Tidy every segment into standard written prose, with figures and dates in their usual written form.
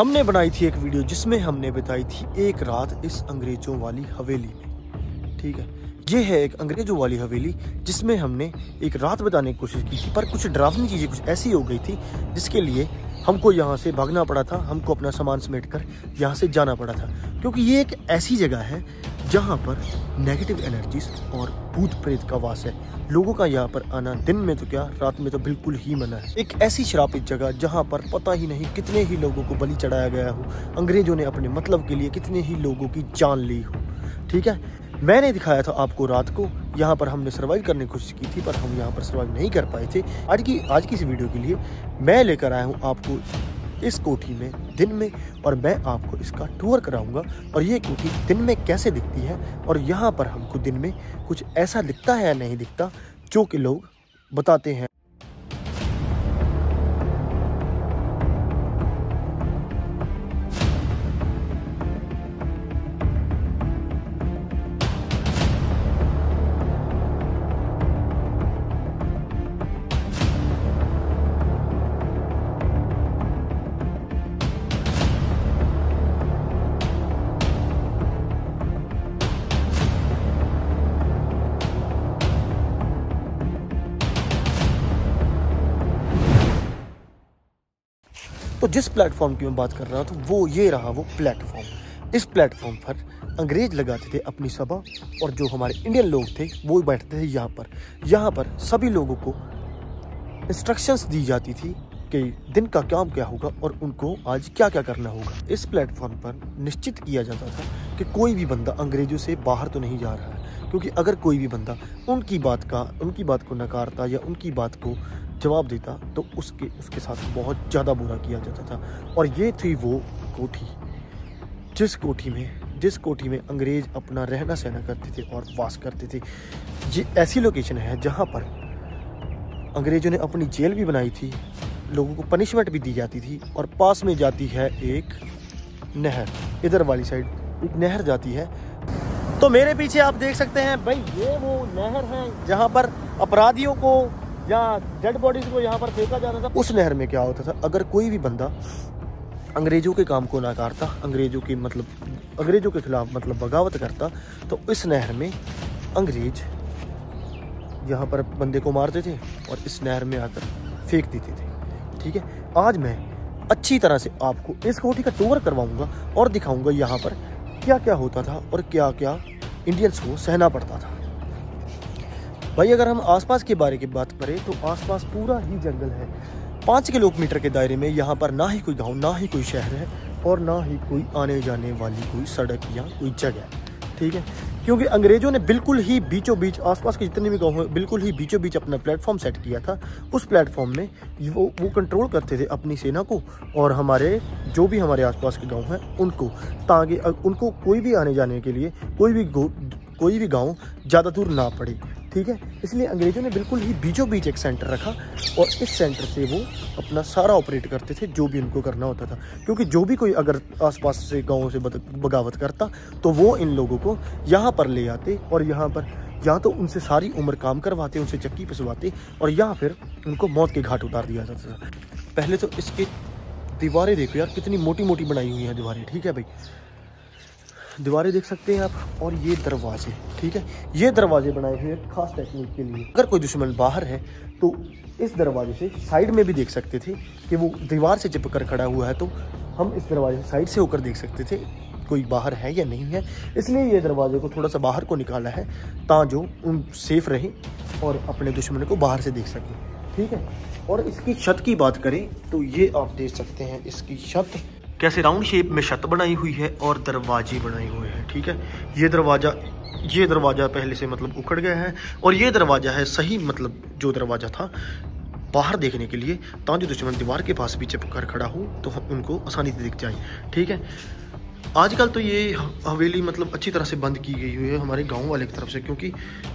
हमने बनाई थी एक वीडियो जिसमें हमने बताई थी एक रात इस अंग्रेजों वाली हवेली में। ठीक है, ये है एक अंग्रेजों वाली हवेली जिसमें हमने एक रात बताने की कोशिश की थी, पर कुछ डरावनी चीज़ें कुछ ऐसी हो गई थी जिसके लिए हमको यहाँ से भागना पड़ा था। हमको अपना सामान समेट कर यहाँ से जाना पड़ा था, क्योंकि ये एक ऐसी जगह है जहाँ पर नेगेटिव एनर्जीज और भूत प्रेत का वास है। लोगों का यहाँ पर आना दिन में तो क्या, रात में तो बिल्कुल ही मना है। एक ऐसी श्रापित जगह जहाँ पर पता ही नहीं कितने ही लोगों को बलि चढ़ाया गया हो, अंग्रेजों ने अपने मतलब के लिए कितने ही लोगों की जान ली हो। ठीक है, मैंने दिखाया था आपको रात को, यहाँ पर हमने सर्वाइव करने की कोशिश की थी, पर हम यहाँ पर सर्वाइव नहीं कर पाए थे। आज की इस वीडियो के लिए मैं लेकर आया हूँ आपको इस कोठी में दिन में, और मैं आपको इसका टूर कराऊंगा और ये कोठी दिन में कैसे दिखती है, और यहाँ पर हमको दिन में कुछ ऐसा दिखता है या नहीं दिखता जो कि लोग बताते हैं। तो जिस प्लेटफॉर्म की मैं बात कर रहा था वो ये रहा वो प्लेटफॉर्म। इस प्लेटफॉर्म पर अंग्रेज लगाते थे अपनी सभा, और जो हमारे इंडियन लोग थे वो बैठते थे यहाँ पर सभी लोगों को इंस्ट्रक्शंस दी जाती थी कि दिन का काम क्या होगा और उनको आज क्या क्या करना होगा। इस प्लेटफॉर्म पर निश्चित किया जाता था कि कोई भी बंदा अंग्रेजों से बाहर तो नहीं जा रहा है, क्योंकि अगर कोई भी बंदा उनकी बात को नकारता या उनकी बात को जवाब देता तो उसके साथ बहुत ज़्यादा बुरा किया जाता था। और ये थी वो कोठी जिस कोठी में अंग्रेज अपना रहना सहना करते थे और वास करते थे। ये ऐसी लोकेशन है जहाँ पर अंग्रेजों ने अपनी जेल भी बनाई थी, लोगों को पनिशमेंट भी दी जाती थी, और पास में जाती है एक नहर, इधर वाली साइड एक नहर जाती है। तो मेरे पीछे आप देख सकते हैं भाई, ये वो नहर है जहाँ पर अपराधियों को या डेड बॉडीज को यहाँ पर फेंका जाता था। उस नहर में क्या होता था, अगर कोई भी बंदा अंग्रेजों के काम को नकारता, अंग्रेजों के खिलाफ मतलब बगावत करता, तो इस नहर में अंग्रेज यहाँ पर बंदे को मारते थे और इस नहर में आकर फेंक देते थे। ठीक है, आज मैं अच्छी तरह से आपको इस कोठी का टूर करवाऊंगा और दिखाऊंगा यहाँ पर क्या क्या होता था और क्या क्या इंडियंस को सहना पड़ता था। भाई अगर हम आसपास के बारे की बात करें तो आसपास पूरा ही जंगल है। 5 किलोमीटर के दायरे में यहाँ पर ना ही कोई गांव, ना ही कोई शहर है, और ना ही कोई आने जाने वाली कोई सड़क या कोई जगह। ठीक है, क्योंकि अंग्रेजों ने बिल्कुल ही बीचों बीच आसपास के जितने भी गांव हैं बिल्कुल ही बीचों बीच अपना प्लेटफॉर्म सेट किया था। उस प्लेटफॉर्म में वो कंट्रोल करते थे अपनी सेना को और हमारे जो भी हमारे आसपास के गांव हैं उनको, ताकि उनको कोई भी आने जाने के लिए कोई भी गांव ज़्यादा दूर ना पड़े। ठीक है, इसलिए अंग्रेजों ने बिल्कुल ही बीचों बीच एक सेंटर रखा और इस सेंटर से वो अपना सारा ऑपरेट करते थे जो भी उनको करना होता था। क्योंकि जो भी कोई अगर आसपास से गाँव से बगावत करता तो वो इन लोगों को यहाँ पर ले आते और यहाँ पर या तो उनसे सारी उम्र काम करवाते, उनसे चक्की पिसवाते, और या फिर उनको मौत के घाट उतार दिया जाता था। पहले तो इसकी दीवारें देखो यार, कितनी मोटी मोटी बनाई हुई हैं दीवारें। ठीक है भाई, दीवारें देख सकते हैं आप, और ये दरवाजे। ठीक है, ये दरवाजे बनाए हुए हैं खास टेक्निक के लिए। अगर कोई दुश्मन बाहर है तो इस दरवाजे से साइड में भी देख सकते थे कि वो दीवार से चिपक कर खड़ा हुआ है, तो हम इस दरवाजे से साइड से होकर देख सकते थे कोई बाहर है या नहीं है। इसलिए ये दरवाजे को थोड़ा सा बाहर को निकाला है ताकि उन सेफ रहे और अपने दुश्मन को बाहर से देख सकें। ठीक है, और इसकी छत की बात करें तो ये आप देख सकते हैं इसकी छत कैसे राउंड शेप में छत बनाई हुई है और दरवाजे बनाए हुए हैं। ठीक है, ये दरवाज़ा पहले से मतलब उखड़ गया है, और ये दरवाज़ा है सही मतलब जो दरवाज़ा था बाहर देखने के लिए, ताकि दुश्मन दीवार के पास भी चिपक कर खड़ा हो तो उनको आसानी से दिख जाए। ठीक है, आजकल तो ये हवेली मतलब अच्छी तरह से बंद की गई हुई है हमारे गांव वाले की तरफ से, क्योंकि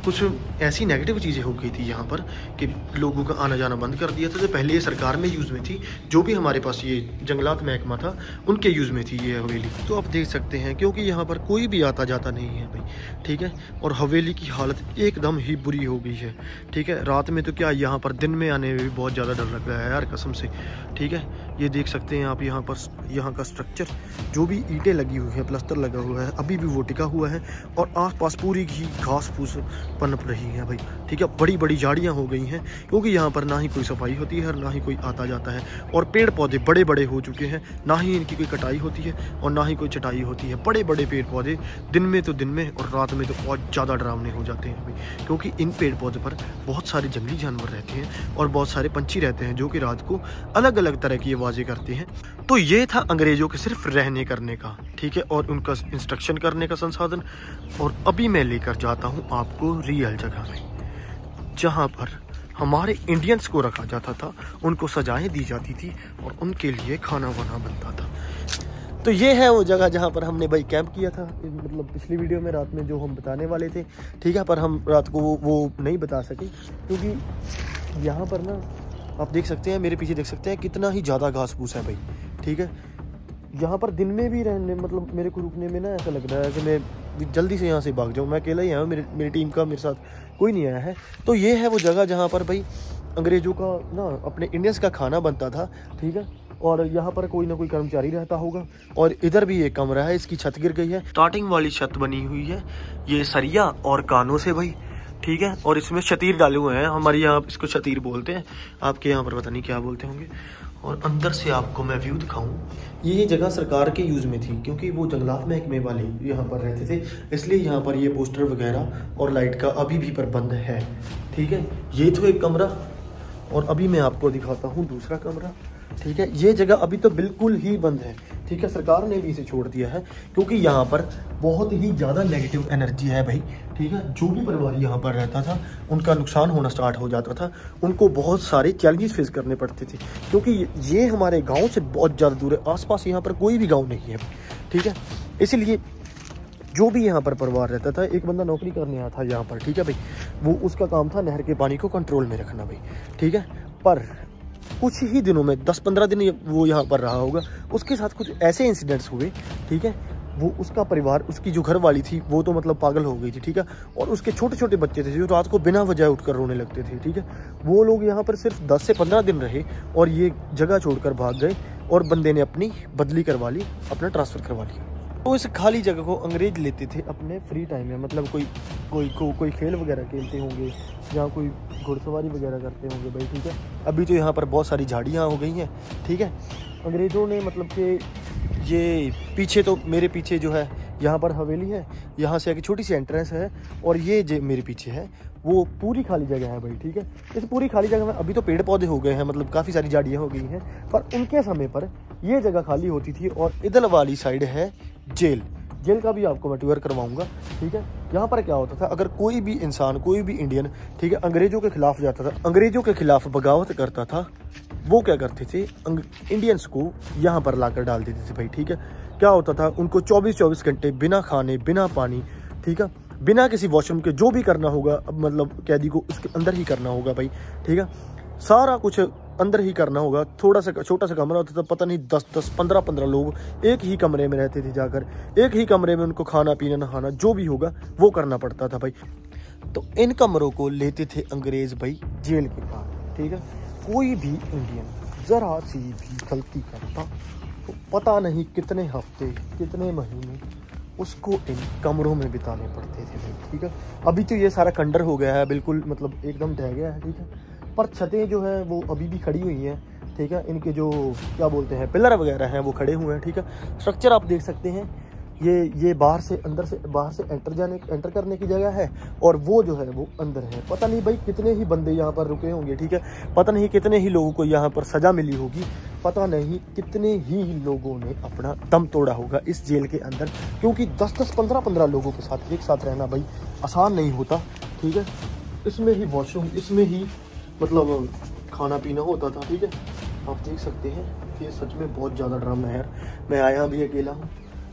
कुछ ऐसी नेगेटिव चीज़ें हो गई थी यहाँ पर कि लोगों का आना जाना बंद कर दिया था। तो पहले ये सरकार में यूज़ में थी, जो भी हमारे पास ये जंगलात महकमा था उनके यूज़ में थी ये हवेली। तो आप देख सकते हैं क्योंकि यहाँ पर कोई भी आता जाता नहीं है भाई, ठीक है। और हवेली की हालत एकदम ही बुरी हो गई है, ठीक है। रात में तो क्या, यहाँ पर दिन में आने में भी बहुत ज़्यादा डर लग रहा है यार कसम से, ठीक है। ये देख सकते हैं आप यहाँ पर यहाँ का स्ट्रक्चर, जो भी ईंटें लगी हुई है, प्लास्टर लगा हुआ है, अभी भी वो टिका हुआ है। और आसपास पूरी ही घास फूस पनप रही है भाई, ठीक है। बड़ी बड़ी झाड़ियाँ हो गई हैं, क्योंकि यहाँ पर ना ही कोई सफाई होती है और ना ही कोई आता जाता है। और पेड़ पौधे बड़े बड़े हो चुके हैं, ना ही इनकी कोई कटाई होती है और ना ही कोई छटाई होती है। बड़े बड़े पेड़ पौधे दिन में तो दिन में और रात में तो बहुत ज़्यादा डरावने हो जाते हैं भाई, क्योंकि इन पेड़ पौधे पर बहुत सारे जंगली जानवर रहते हैं और बहुत सारे पंछी रहते हैं, जो कि रात को अलग अलग तरह की आवाज़ें करते हैं। तो ये था अंग्रेज़ों के सिर्फ रहने करने का, ठीक है, और उनका इंस्ट्रक्शन करने का संसाधन। और अभी मैं लेकर जाता हूँ आपको रियल जगह में, जहाँ पर हमारे इंडियंस को रखा जाता था, उनको सजाएं दी जाती थी और उनके लिए खाना वाना बनता था। तो ये है वो जगह जहाँ पर हमने भाई कैंप किया था, मतलब पिछली वीडियो में रात में जो हम बताने वाले थे, ठीक है। पर हम रात को वो नहीं बता सके, क्योंकि यहाँ पर ना आप देख सकते हैं, मेरे पीछे देख सकते हैं कितना ही ज़्यादा घास फूस है भाई, ठीक है। यहाँ पर दिन में भी रहने मतलब मेरे को रुकने में ना ऐसा लग रहा है कि मैं जल्दी से यहाँ से भाग जाऊँ। मैं अकेला ही आया हूँ, मेरी टीम का मेरे साथ कोई नहीं आया है। तो ये है वो जगह जहाँ पर भाई अंग्रेज़ों का ना अपने इंडियंस का खाना बनता था, ठीक है। और यहाँ पर कोई ना कोई कर्मचारी रहता होगा। और इधर भी एक कमरा है, इसकी छत गिर गई है, स्टार्टिंग वाली छत बनी हुई है ये सरिया और कानों से भाई, ठीक है। और इसमें शतीर डाले हुए हैं, हमारे यहाँ इसको शतीर बोलते हैं, आपके यहाँ पर पता नहीं क्या बोलते होंगे। और अंदर से आपको मैं व्यू दिखाऊं, ये जगह सरकार के यूज़ में थी, क्योंकि वो जंगलात महकमे वाले यहाँ पर रहते थे, इसलिए यहाँ पर ये पोस्टर वगैरह और लाइट का अभी भी प्रबंध है, ठीक है। ये तो एक कमरा, और अभी मैं आपको दिखाता हूँ दूसरा कमरा, ठीक है। ये जगह अभी तो बिल्कुल ही बंद है, ठीक है। सरकार ने भी इसे छोड़ दिया है, क्योंकि यहाँ पर बहुत ही ज़्यादा नेगेटिव एनर्जी है भाई, ठीक है। जो भी परिवार यहाँ पर रहता था उनका नुकसान होना स्टार्ट हो जाता था, उनको बहुत सारे चैलेंजेस फेस करने पड़ते थे, क्योंकि ये हमारे गांव से बहुत ज़्यादा दूर है, आसपास यहाँ पर कोई भी गांव नहीं है, ठीक है। इसलिए जो भी यहाँ पर परिवार रहता था, एक बंदा नौकरी करने आया था यहाँ पर, ठीक है भाई, वो उसका काम था नहर के पानी को कंट्रोल में रखना भाई, ठीक है। पर कुछ ही दिनों में 10-15 दिन वो यहाँ पर रहा होगा, उसके साथ कुछ ऐसे इंसिडेंट्स हुए, ठीक है। वो उसका परिवार, उसकी जो घर वाली थी वो तो मतलब पागल हो गई थी, ठीक है। और उसके छोटे छोटे बच्चे थे जो रात को बिना वजह उठकर रोने लगते थे, ठीक है। वो लोग यहाँ पर सिर्फ 10 से 15 दिन रहे और ये जगह छोड़कर भाग गए, और बंदे ने अपनी बदली करवा ली, अपना ट्रांसफ़र करवा लिया। तो इस खाली जगह को अंग्रेज लेते थे अपने फ्री टाइम में, मतलब कोई खेल वगैरह खेलते होंगे या कोई घुड़सवारी वगैरह करते होंगे भाई, ठीक है। अभी तो यहाँ पर बहुत सारी झाड़ियाँ हो गई हैं, ठीक है। अंग्रेज़ों ने मतलब कि ये पीछे, तो मेरे पीछे जो है यहाँ पर हवेली है, यहाँ से आगे छोटी सी एंट्रेंस है, और ये जो मेरे पीछे है वो पूरी खाली जगह है भाई, ठीक है। इस पूरी खाली जगह में अभी तो पेड़ पौधे हो गए हैं, मतलब काफ़ी सारी झाड़ियाँ हो गई हैं, पर उनके समय पर ये जगह खाली होती थी। और इधर वाली साइड है जेल का भी आपको मैं टूर करवाऊंगा, ठीक है। यहाँ पर क्या होता था, अगर कोई भी इंसान, कोई भी इंडियन, ठीक है, अंग्रेज़ों के खिलाफ जाता था, अंग्रेज़ों के खिलाफ बगावत करता था, वो क्या करते थे, इंडियंस को यहाँ पर लाकर डाल देते थे भाई, ठीक है। क्या होता था, उनको 24-24 घंटे बिना खाने बिना पानी, ठीक है, बिना किसी वॉशरूम के जो भी करना होगा, मतलब कैदी को उसके अंदर ही करना होगा भाई, ठीक है। सारा कुछ अंदर ही करना होगा। थोड़ा सा छोटा सा कमरा होता था, पता नहीं 10-10 15-15 लोग एक ही कमरे में रहते थे, जाकर एक ही कमरे में उनको खाना पीना नहाना जो भी होगा वो करना पड़ता था भाई। तो इन कमरों को लेते थे अंग्रेज भाई जेल के पास, ठीक है। कोई भी इंडियन ज़रा सी भी गलती करता तो पता नहीं कितने हफ्ते कितने महीने उसको इन कमरों में बिताने पड़ते थे भाई, ठीक है। अभी तो ये सारा खंडर हो गया है, बिल्कुल मतलब एकदम ढह गया है, ठीक है। पर छतें जो है वो अभी भी खड़ी हुई हैं, ठीक है। इनके जो क्या बोलते हैं पिलर वगैरह हैं वो खड़े हुए हैं, ठीक है। स्ट्रक्चर आप देख सकते हैं, ये बाहर से एंटर करने की जगह है, और वो जो है वो अंदर है। पता नहीं भाई कितने ही बंदे यहाँ पर रुके होंगे, ठीक है। पता नहीं कितने ही लोगों को यहाँ पर सज़ा मिली होगी, पता नहीं कितने ही लोगों ने अपना दम तोड़ा होगा इस जेल के अंदर, क्योंकि 10-10 15-15 लोगों के साथ एक साथ रहना भाई आसान नहीं होता, ठीक है। इसमें ही वॉशरूम, इसमें ही मतलब खाना पीना होता था, ठीक है। आप देख सकते हैं कि ये सच में बहुत ज़्यादा ड्रामा है यार। मैं आया भी अकेला हूँ,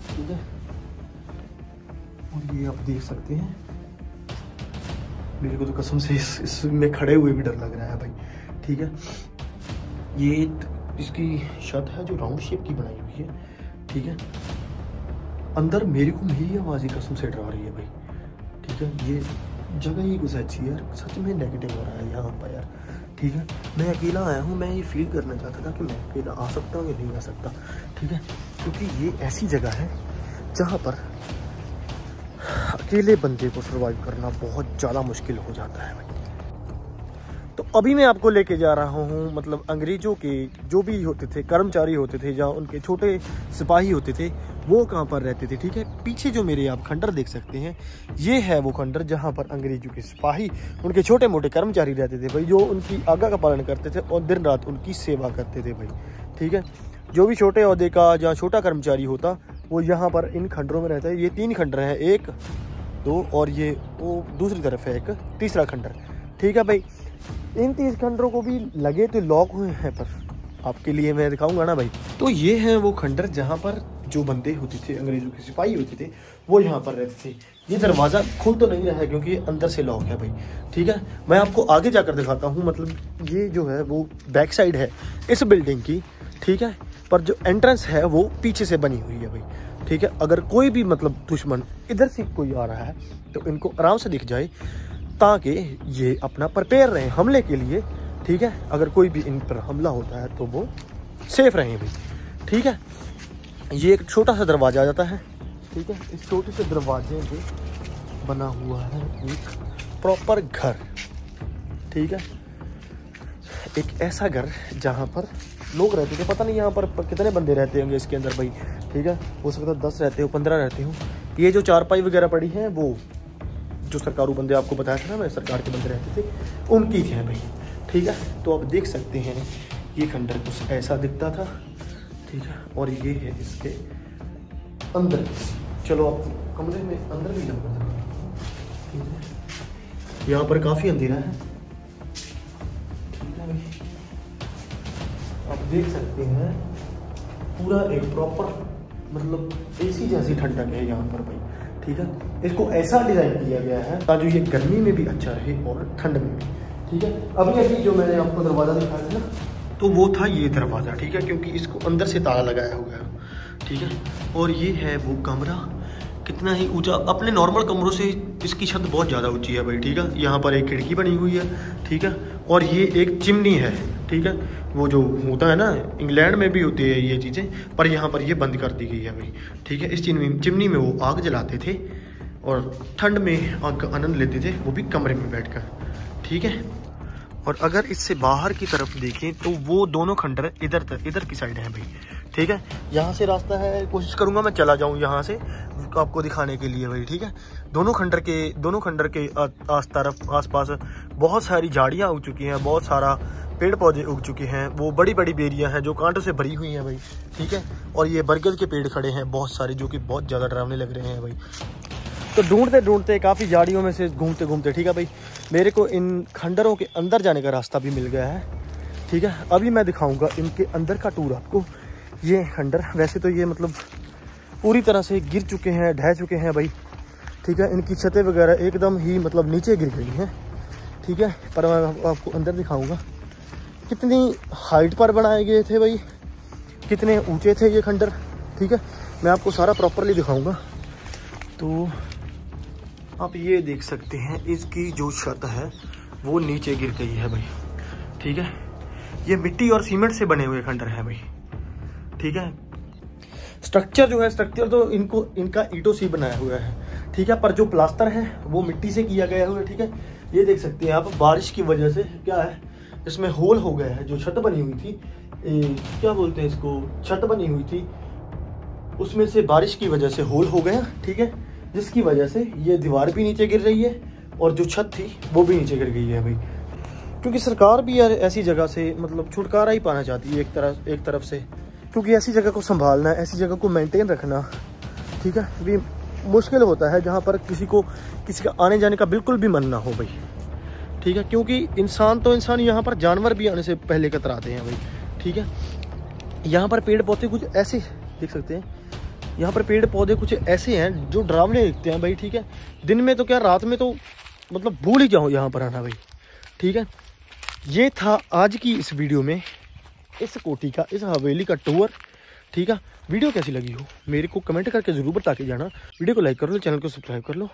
ठीक है। और ये आप देख सकते हैं, मेरे को तो कसम से इसमें खड़े हुए भी डर लग रहा है भाई। ठीक है, ये इसकी छत है जो राउंड शेप की बनाई हुई है। ठीक है, अंदर मेरे को मेरी आवाज़ ही कसम से डरा रही है भाई। ठीक है, ये जगह ही कुछ अच्छी है यार, सच में नेगेटिव हो रहा है यहाँ पर यार। ठीक है, मैं अकेला आया हूँ, मैं ये फील करना चाहता था कि मैं अकेला आ सकता हूँ या नहीं आ सकता। ठीक है, क्योंकि ये ऐसी जगह है जहाँ पर अकेले बंदे को सर्वाइव करना बहुत ज़्यादा मुश्किल हो जाता है भाई। तो अभी मैं आपको लेके जा रहा हूँ, मतलब अंग्रेज़ों के जो भी होते थे, कर्मचारी होते थे, जहाँ उनके छोटे सिपाही होते थे, वो कहाँ पर रहते थे। ठीक है, पीछे जो मेरे आप खंडर देख सकते हैं, ये है वो खंडर जहाँ पर अंग्रेज़ों के सिपाही, उनके छोटे मोटे कर्मचारी रहते थे भाई, जो उनकी आज्ञा का पालन करते थे और दिन रात उनकी सेवा करते थे भाई। ठीक है, जो भी छोटे ओहदे का जहाँ छोटा कर्मचारी होता, वो यहाँ पर इन खंडरों में रहता है। ये 3 खंडर हैं, 1 2 और ये वो दूसरी तरफ है एक तीसरा खंडर। ठीक है भाई, इन 3 खंडरों को भी लगे तो लॉक हुए हैं, पर आपके लिए मैं दिखाऊंगा ना भाई। तो ये हैं वो खंडर जहाँ पर जो बंदे होते थे, अंग्रेजों के सिपाही होते थे, वो यहाँ पर रहते थे। ये दरवाज़ा खुल तो नहीं रहा है क्योंकि अंदर से लॉक है भाई। ठीक है, मैं आपको आगे जाकर दिखाता हूँ। मतलब ये जो है वो बैक साइड है इस बिल्डिंग की। ठीक है, पर जो एंट्रेंस है वो पीछे से बनी हुई है भाई। ठीक है, अगर कोई भी मतलब दुश्मन इधर से कोई आ रहा है तो इनको आराम से दिख जाए, ताकि ये अपना प्रिपेयर रहें हमले के लिए। ठीक है, अगर कोई भी इन पर हमला होता है तो वो सेफ रहें भाई। ठीक है, ये एक छोटा सा दरवाज़ा आ जाता है। ठीक है, इस छोटे से दरवाजे पे बना हुआ है एक प्रॉपर घर। ठीक है, एक ऐसा घर जहाँ पर लोग रहते थे। पता नहीं यहाँ पर कितने बंदे रहते होंगे इसके अंदर भाई। ठीक है, हो सकता है 10 रहते हो, 15 रहते हो। ये जो चारपाई वगैरह पड़ी हैं, वो जो सरकारू बंदे आपको बताया था ना, मैं सरकार के बंदे रहते थे, उनकी थी भाई। ठीक है, तो आप देख सकते हैं ये खंडर कुछ ऐसा दिखता था। ठीक है, और ये है इसके अंदर। चलो आप कमरे में अंदर भी जाओ। ठीक है, यहाँ पर काफ़ी अंधेरा है। ठीक है भाई, आप देख सकते हैं पूरा एक प्रॉपर मतलब एसी जैसी ठंडक है यहाँ पर भाई। ठीक है, इसको ऐसा डिज़ाइन किया गया है ताकि ये गर्मी में भी अच्छा रहे और ठंड में भी। ठीक है, अभी जो मैंने आपको दरवाज़ा दिखाया था ना, तो वो था ये दरवाज़ा। ठीक है, क्योंकि इसको अंदर से ताला लगाया हुआ है। ठीक है, और ये है वो कमरा, कितना ही ऊंचा, अपने नॉर्मल कमरों से इसकी छत बहुत ज़्यादा ऊंची है भाई। ठीक है, यहाँ पर एक खिड़की बनी हुई है। ठीक है, और ये एक चिमनी है। ठीक है, वो जो होता है ना, इंग्लैंड में भी होती है ये चीज़ें, पर यहाँ पर ये बंद कर दी गई है भाई। ठीक है, इस चिमनी में वो आग जलाते थे और ठंड में आग का आनंद लेते थे, वो भी कमरे में बैठकर। ठीक है, और अगर इससे बाहर की तरफ देखें तो वो दोनों खंडर इधर की साइड है भाई। ठीक है, यहाँ से रास्ता है, कोशिश करूँगा मैं चला जाऊँ यहाँ से आपको दिखाने के लिए भाई। ठीक है, दोनों खंडर के आस पास बहुत सारी झाड़ियाँ उग चुकी हैं, बहुत सारा पेड़ पौधे उग चुके हैं। वो बड़ी बड़ी बेरियाँ हैं जो कांटों से भरी हुई हैं भाई। ठीक है, और ये बरगद के पेड़ खड़े हैं बहुत सारे, जो कि बहुत ज़्यादा डरावने लग रहे हैं भाई। तो ढूंढते काफ़ी झाड़ियों में से घूमते ठीक है भाई, मेरे को इन खंडरों के अंदर जाने का रास्ता भी मिल गया है। ठीक है, अभी मैं दिखाऊंगा इनके अंदर का टूर आपको। ये खंडर वैसे तो ये मतलब पूरी तरह से गिर चुके हैं, ढह चुके हैं भाई। ठीक है, इनकी छतें वगैरह एकदम ही मतलब नीचे गिर गई हैं। ठीक है, पर मैं आपको अंदर दिखाऊंगा कितनी हाइट पर बनाए गए थे भाई, कितने ऊंचे थे ये खंडर। ठीक है, मैं आपको सारा प्रॉपरली दिखाऊंगा। तो आप ये देख सकते हैं इसकी जो छत है वो नीचे गिर गई है भाई। ठीक है, ये मिट्टी और सीमेंट से बने हुए खंडर है भाई। ठीक है, स्ट्रक्चर तो इनका ईंटों से बनाया हुआ है। ठीक है, पर जो प्लास्टर है वो मिट्टी से किया गया हुआ है। ठीक है, ये देख सकते हैं आप, बारिश की वजह से क्या है, इसमें होल हो गया है। जो छत बनी हुई थी, क्या बोलते हैं इसको, छत बनी हुई थी, उसमें से बारिश की वजह से होल हो गया। ठीक है, जिसकी वजह से ये दीवार भी नीचे गिर रही है और जो छत थी वो भी नीचे गिर गई है भाई। क्योंकि सरकार भी यार ऐसी जगह से मतलब छुटकारा ही पाना चाहती है एक तरफ से, क्योंकि ऐसी जगह को संभालना, ऐसी जगह को मेंटेन रखना, ठीक है, भी मुश्किल होता है जहाँ पर किसी का आने जाने का बिल्कुल भी मन ना हो भाई। ठीक है, क्योंकि इंसान तो इंसान, यहाँ पर जानवर भी आने से पहले कतराते हैं भाई। ठीक है, यहाँ पर पेड़ पौधे कुछ ऐसे देख सकते हैं, यहाँ पर पेड़ पौधे कुछ ऐसे हैं जो डरावने दिखते हैं भाई, ठीक है। दिन में तो क्या, रात में तो मतलब भूल ही जाओ यहाँ पर आना भाई, ठीक है। ये था आज की इस वीडियो में इस कोठी का, इस हवेली का टूर, ठीक है। वीडियो कैसी लगी हो मेरे को कमेंट करके ज़रूर बता के जाना। वीडियो को लाइक कर लो, चैनल को सब्सक्राइब कर लो।